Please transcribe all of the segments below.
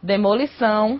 demolição,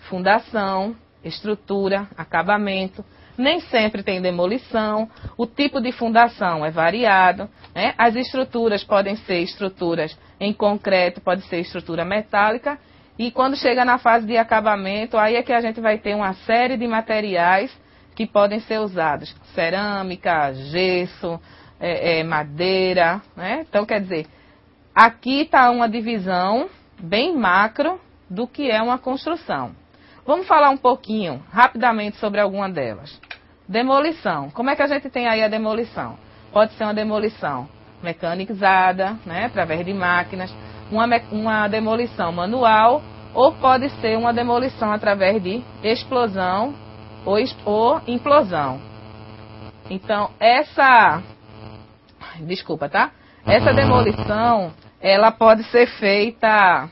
fundação, estrutura, acabamento. Nem sempre tem demolição, o tipo de fundação é variado, né? As estruturas podem ser estruturas em concreto, pode ser estrutura metálica, e quando chega na fase de acabamento, aí é que a gente vai ter uma série de materiais que podem ser usados, cerâmica, gesso, madeira, né? Então, quer dizer, aqui está uma divisão bem macro do que é uma construção. Vamos falar um pouquinho, rapidamente, sobre alguma delas. Demolição. Como é que a gente tem aí a demolição? Pode ser uma demolição mecanizada, né, através de máquinas, uma demolição manual, ou pode ser uma demolição através de explosão ou implosão. Então, desculpa, tá? Essa demolição, ela pode ser feita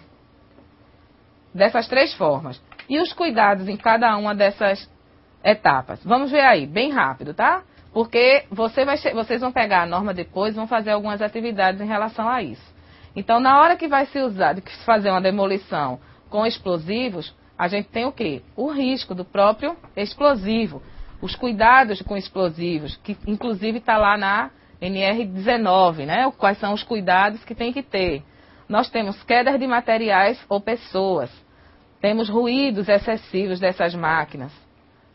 dessas três formas. E os cuidados em cada uma dessas etapas? Vamos ver aí, bem rápido, tá? Porque vocês vão pegar a norma depois e vão fazer algumas atividades em relação a isso. Então, na hora que vai se usar, de fazer uma demolição com explosivos, a gente tem o quê? O risco do próprio explosivo. Os cuidados com explosivos, que inclusive está lá na NR19, né? Quais são os cuidados que tem que ter. Nós temos quedas de materiais ou pessoas. Temos ruídos excessivos dessas máquinas.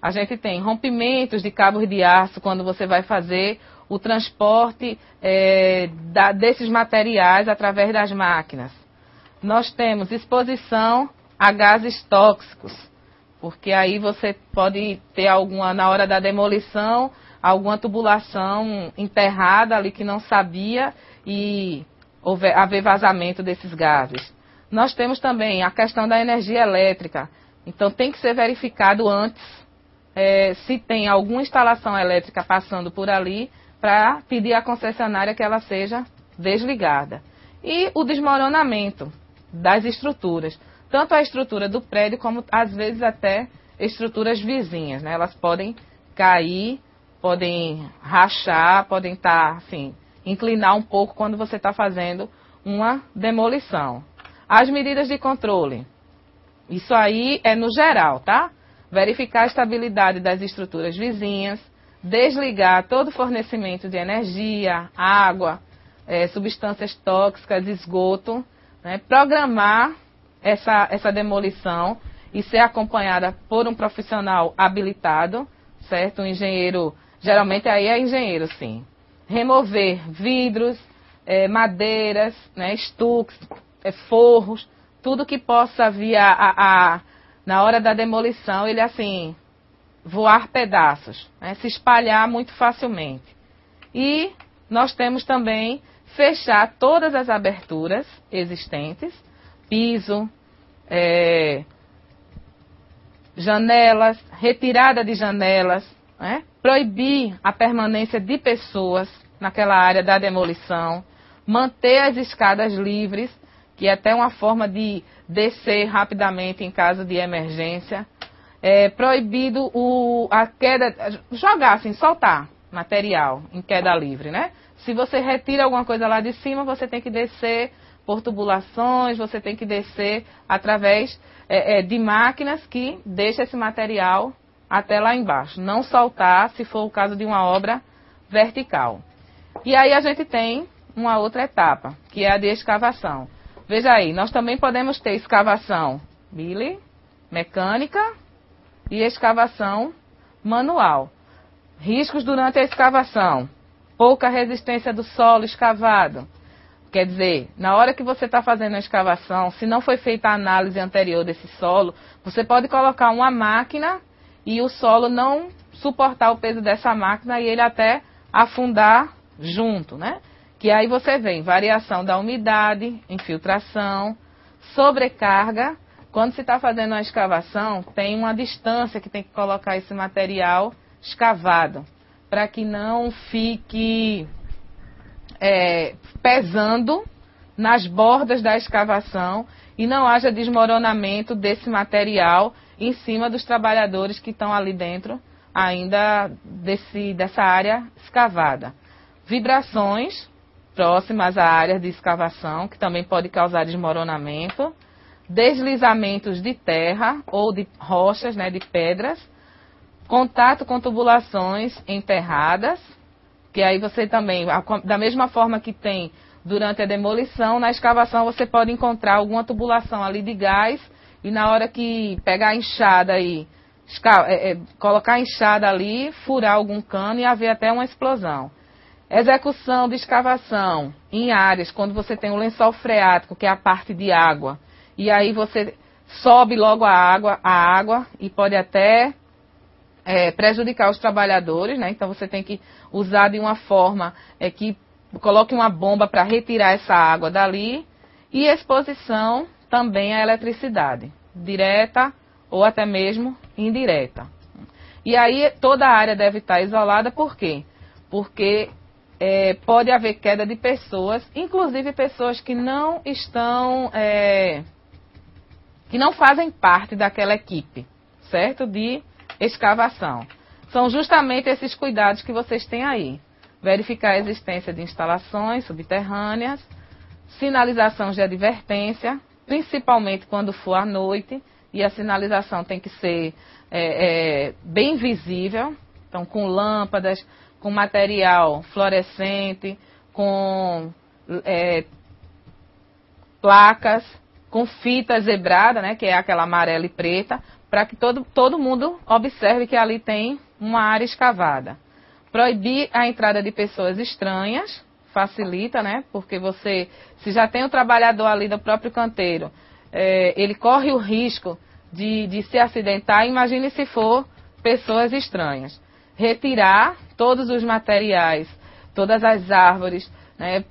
A gente tem rompimentos de cabos de aço quando você vai fazer o transporte desses materiais através das máquinas. Nós temos exposição a gases tóxicos, porque aí você pode ter na hora da demolição, alguma tubulação enterrada ali que não sabia e haver vazamento desses gases. Nós temos também a questão da energia elétrica. Então tem que ser verificado antes se tem alguma instalação elétrica passando por ali para pedir à concessionária que ela seja desligada. E o desmoronamento das estruturas. Tanto a estrutura do prédio como às vezes até estruturas vizinhas, né? Elas podem cair, podem rachar, podem inclinar um pouco quando você está fazendo uma demolição. As medidas de controle. Isso aí é no geral, tá? Verificar a estabilidade das estruturas vizinhas, desligar todo o fornecimento de energia, água, substâncias tóxicas, esgoto, né? Programar essa demolição e ser acompanhada por um profissional habilitado, certo? Um engenheiro, geralmente aí é engenheiro, sim. Remover vidros, madeiras, né? Estuques, forros, tudo que possa vir na hora da demolição, ele voar pedaços, né? Se espalhar muito facilmente. E nós temos também fechar todas as aberturas existentes, piso, janelas, retirada de janelas, né? Proibir a permanência de pessoas naquela área da demolição, manter as escadas livres, que é até uma forma de descer rapidamente em caso de emergência. Proibido a queda, jogar soltar material em queda livre, né? Se você retira alguma coisa lá de cima, você tem que descer por tubulações, você tem que descer através de máquinas que deixam esse material até lá embaixo. Não soltar, se for o caso de uma obra vertical. E aí a gente tem uma outra etapa, que é a de escavação. Veja aí, nós também podemos ter escavação mecânica e escavação manual. Riscos durante a escavação. Pouca resistência do solo escavado. Quer dizer, na hora que você está fazendo a escavação, se não foi feita a análise anterior desse solo, você pode colocar uma máquina e o solo não suportar o peso dessa máquina e ele até afundar junto, né? Que aí você vê variação da umidade, infiltração, sobrecarga. Quando se está fazendo uma escavação, tem uma distância que tem que colocar esse material escavado, para que não fique pesando nas bordas da escavação e não haja desmoronamento desse material em cima dos trabalhadores que estão ali dentro ainda dessa área escavada. Vibrações próximas à área de escavação, que também pode causar desmoronamento. deslizamentos de terra ou de rochas, né, de pedras, contato com tubulações enterradas, que aí você também, da mesma forma que tem durante a demolição, na escavação você pode encontrar alguma tubulação ali de gás e na hora que pegar a enxada e colocar a enxada ali, furar algum cano e haver até uma explosão. Execução de escavação em áreas, quando você tem o lençol freático, que é a parte de água, e aí você sobe logo a água e pode até prejudicar os trabalhadores, né? Então você tem que usar de uma forma que coloque uma bomba para retirar essa água dali. E exposição também à eletricidade, direta ou até mesmo indireta. E aí toda a área deve estar isolada, por quê? Porque pode haver queda de pessoas, inclusive pessoas que não estão, que não fazem parte daquela equipe, certo? De escavação. São justamente esses cuidados que vocês têm aí. Verificar a existência de instalações subterrâneas, sinalização de advertência, principalmente quando for à noite, e a sinalização tem que ser bem visível, então com lâmpadas, com material fluorescente, com placas, com fita zebrada, né, que é aquela amarela e preta, para que todo mundo observe que ali tem uma área escavada. Proibir a entrada de pessoas estranhas, facilita, né, porque se já tem o trabalhador ali do próprio canteiro, ele corre o risco de se acidentar, imagine se for pessoas estranhas. Retirar todos os materiais, todas as árvores, né,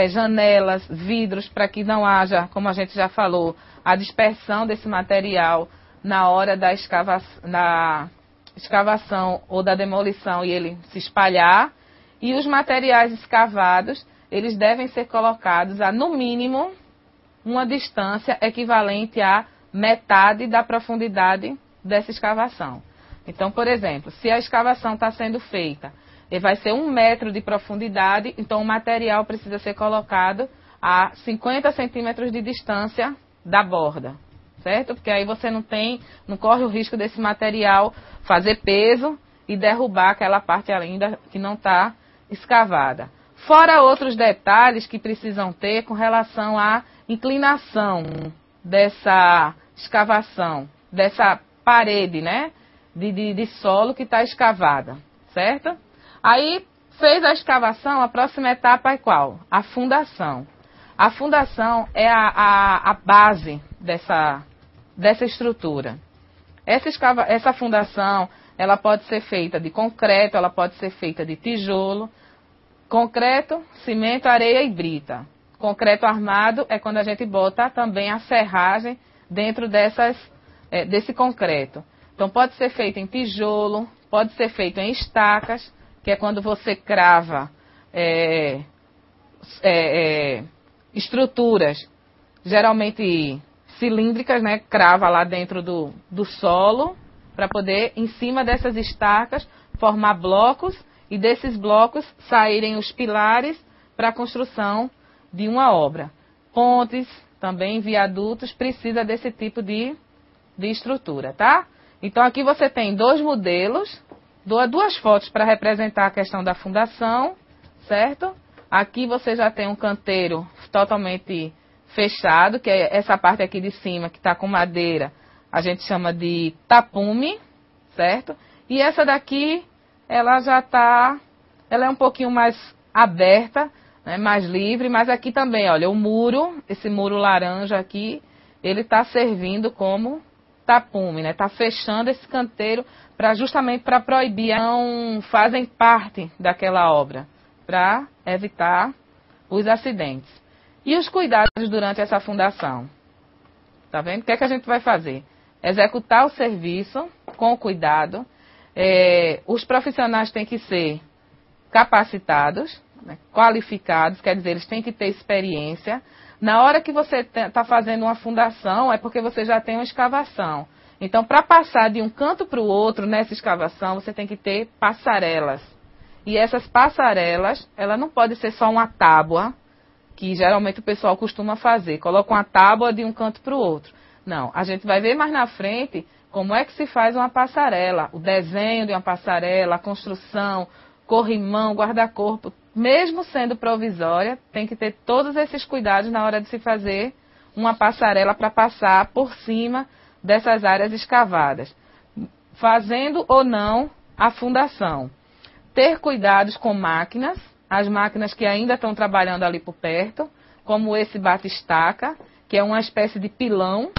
janelas, vidros, para que não haja, como a gente já falou, a dispersão desse material na hora da escavação ou da demolição e ele se espalhar. E os materiais escavados, eles devem ser colocados a, no mínimo, uma distância equivalente a metade da profundidade dessa escavação. Então, por exemplo, se a escavação está sendo feita e vai ser 1 metro de profundidade, então o material precisa ser colocado a 50 centímetros de distância da borda, certo? Porque aí você não corre o risco desse material fazer peso e derrubar aquela parte ainda que não está escavada. Fora outros detalhes que precisam ter com relação à inclinação dessa escavação, dessa parede, né, de solo que está escavada, certo? Aí, fez a escavação, a próxima etapa é qual? A fundação. A fundação é a base dessa estrutura. Essa fundação, ela pode ser feita de concreto, ela pode ser feita de tijolo, concreto, cimento, areia e brita. Concreto armado é quando a gente bota também a serragem dentro desse concreto. Então pode ser feito em tijolo, pode ser feito em estacas, que é quando você crava estruturas, geralmente cilíndricas, né, crava lá dentro do solo, para poder, em cima dessas estacas, formar blocos, e desses blocos saírem os pilares para a construção de uma obra. Pontes, também viadutos, precisa desse tipo de estrutura, tá? Então aqui você tem 2 modelos, 2 fotos para representar a questão da fundação, certo? Aqui você já tem um canteiro totalmente fechado, que é essa parte aqui de cima que está com madeira, a gente chama de tapume, certo? E essa daqui, ela é um pouquinho mais aberta, né, mais livre, mas aqui também, olha, o muro, esse muro laranja aqui, ele está servindo como tapume, né? Está fechando esse canteiro justamente para proibir, não fazem parte daquela obra, para evitar os acidentes. E os cuidados durante essa fundação? Tá vendo? O que é que a gente vai fazer? Executar o serviço com cuidado. Os profissionais têm que ser capacitados, né, qualificados, quer dizer, eles têm que ter experiência. Na hora que você está fazendo uma fundação, é porque você já tem uma escavação. Então, para passar de um canto para o outro nessa escavação, você tem que ter passarelas. E essas passarelas, ela não pode ser só uma tábua, que geralmente o pessoal costuma fazer. Coloca uma tábua de um canto para o outro. Não, a gente vai ver mais na frente como é que se faz uma passarela, o desenho de uma passarela, a construção, corrimão, guarda-corpo, mesmo sendo provisória, tem que ter todos esses cuidados na hora de se fazer uma passarela para passar por cima dessas áreas escavadas, fazendo ou não a fundação. Ter cuidados com máquinas, as máquinas que ainda estão trabalhando ali por perto, como esse bate-estaca, que é uma espécie de pilão.